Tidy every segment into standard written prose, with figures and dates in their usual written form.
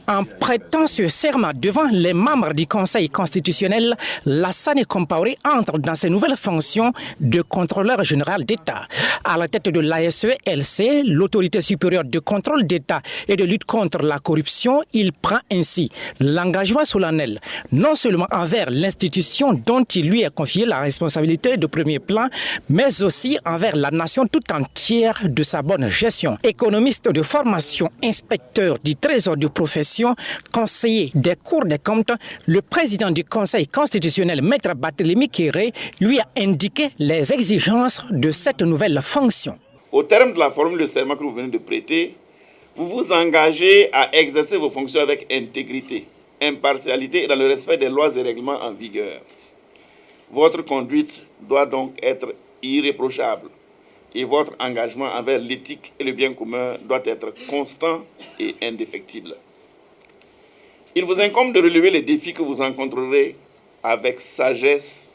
En prêtant ce serment devant les membres du Conseil constitutionnel, Lassana Compaoré entre dans ses nouvelles fonctions de contrôleur général d'État. À la tête de l'ASE-LC, l'autorité supérieure de contrôle d'État et de lutte contre la corruption, il prend ainsi l'engagement solennel, non seulement envers l'institution dont il lui est confié la responsabilité de premier plan, mais aussi envers la nation tout entière de sa bonne gestion. Économiste de formation, inspecteur du trésor de profession, conseiller des cours des comptes, le président du Conseil constitutionnel, Maître Barthélémy Kéré, lui a indiqué les exigences de cette nouvelle fonction. Au terme de la formule de serment que vous venez de prêter, vous vous engagez à exercer vos fonctions avec intégrité, impartialité et dans le respect des lois et règlements en vigueur. Votre conduite doit donc être irréprochable et votre engagement envers l'éthique et le bien commun doit être constant et indéfectible. Il vous incombe de relever les défis que vous rencontrerez avec sagesse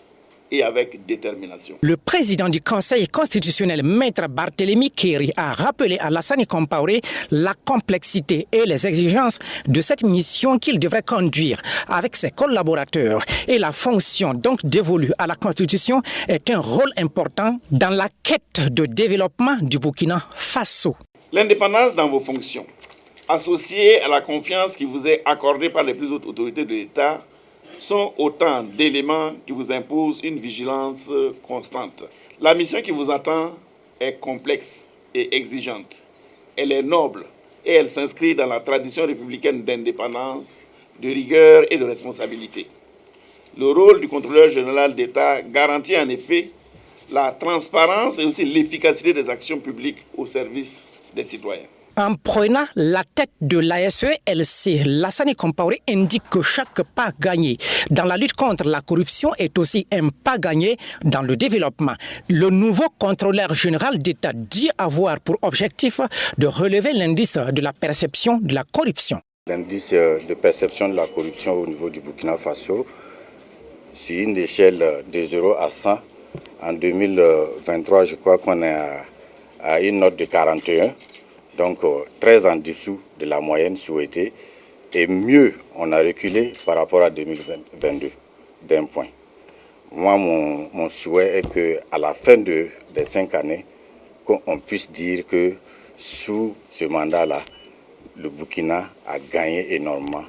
et avec détermination. Le président du Conseil constitutionnel, Maître Barthélémy Kéré, a rappelé à Lassana Compaoré la complexité et les exigences de cette mission qu'il devrait conduire avec ses collaborateurs. Et la fonction donc dévolue à la Constitution est un rôle important dans la quête de développement du Burkina Faso. L'indépendance dans vos fonctions, associée à la confiance qui vous est accordée par les plus hautes autorités de l'État, sont autant d'éléments qui vous imposent une vigilance constante. La mission qui vous attend est complexe et exigeante. Elle est noble et elle s'inscrit dans la tradition républicaine d'indépendance, de rigueur et de responsabilité. Le rôle du contrôleur général d'État garantit en effet la transparence et aussi l'efficacité des actions publiques au service des citoyens. En prenant la tête de l'ASE-LC, Lassana Compaoré indique que chaque pas gagné dans la lutte contre la corruption est aussi un pas gagné dans le développement. Le nouveau contrôleur général d'État dit avoir pour objectif de relever l'indice de la perception de la corruption. L'indice de perception de la corruption au niveau du Burkina Faso, sur une échelle de 0 à 100, en 2023, je crois qu'on est à une note de 41. Donc très en dessous de la moyenne souhaitée et mieux on a reculé par rapport à 2022 d'un point. Moi mon souhait est qu'à la fin des 5 années, qu'on puisse dire que sous ce mandat-là, le Burkina a gagné énormément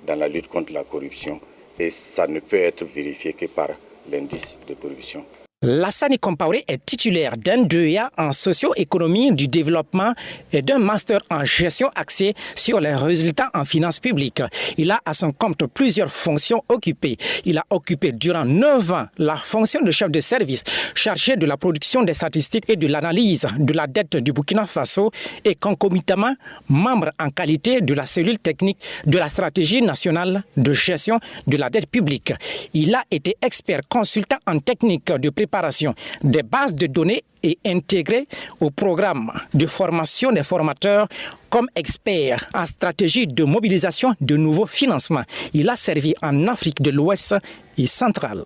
dans la lutte contre la corruption et ça ne peut être vérifié que par l'indice de corruption. Lassana Compaoré est titulaire d'un DEA en socio-économie du développement et d'un master en gestion axé sur les résultats en finances publiques. Il a à son compte plusieurs fonctions occupées. Il a occupé durant 9 ans la fonction de chef de service chargé de la production des statistiques et de l'analyse de la dette du Burkina Faso et concomitamment membre en qualité de la cellule technique de la stratégie nationale de gestion de la dette publique. Il a été expert consultant en technique de préparation des bases de données et intégré au programme de formation des formateurs comme expert en stratégie de mobilisation de nouveaux financements. Il a servi en Afrique de l'Ouest et centrale.